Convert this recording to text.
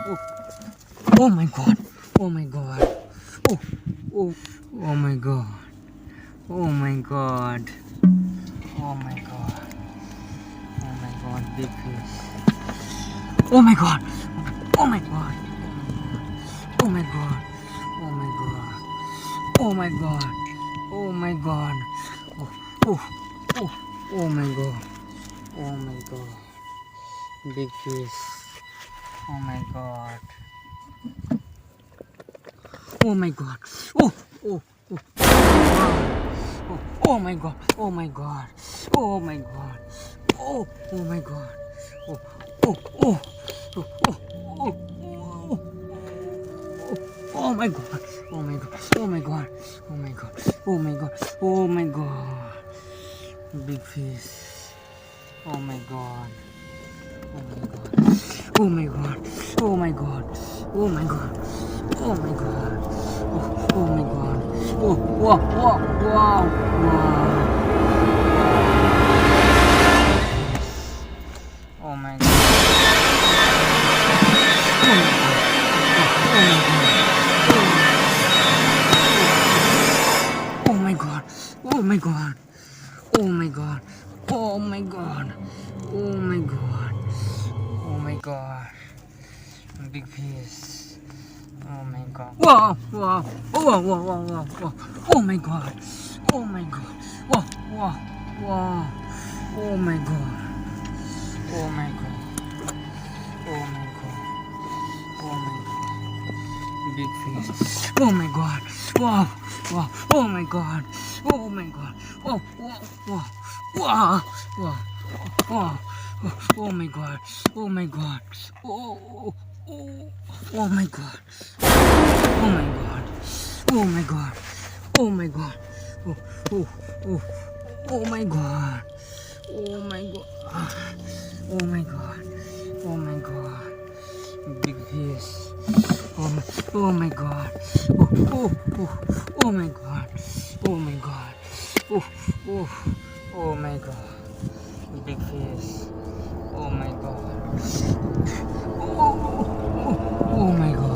Oh, oh my god. Oh my god. Oh, oh, oh my god. Oh my god. Oh my god. Oh my god, big fish. Oh my god. Oh my god. Oh my god. Oh my god. Oh my god. Oh my god. Oh, oh, oh, oh my god. Oh my god. Big fish. Oh my god. Oh my god. Oh, oh, oh. Oh, oh my god. Oh my god. Oh my god. Oh, oh my god. Oh, oh, oh. Oh, oh, oh. Oh, oh my god. Oh my god. Oh my god. Oh my god. Oh my god. Oh my god. Big fish. Oh my god. Oh my god. Oh my god. Oh my god. Oh my god. Oh my god. Oh, oh my god. Oh, wow, wow, wow, wow. Oh my god. Oh my god. Oh my god. Oh my god. Oh my god. Oh my god. Oh my god. Big fish. Oh my god. Wow, wow. Oh, wow, wow, wow, wow, wow. Oh my god. Oh my god. Wow, wow, wow. Oh my god. Oh my god. Oh my god. Oh my god. Big fish. Oh my god. Wow, wow. Oh my god. Oh my god. Oh, wow, wow. Wow, wow. Wow. Oh my god. Oh my god. Oh, oh, oh my god. Oh my god. Oh my god. Oh my god. Oh, oh, oh. Oh my god. Oh my god. Oh my god. Oh my god. Big fish. Oh my, oh my god. Oh, oh, oh, oh my god. Oh my god. Oh, oh, oh my god. Big fish. Oh my god. Oh, oh, oh my god.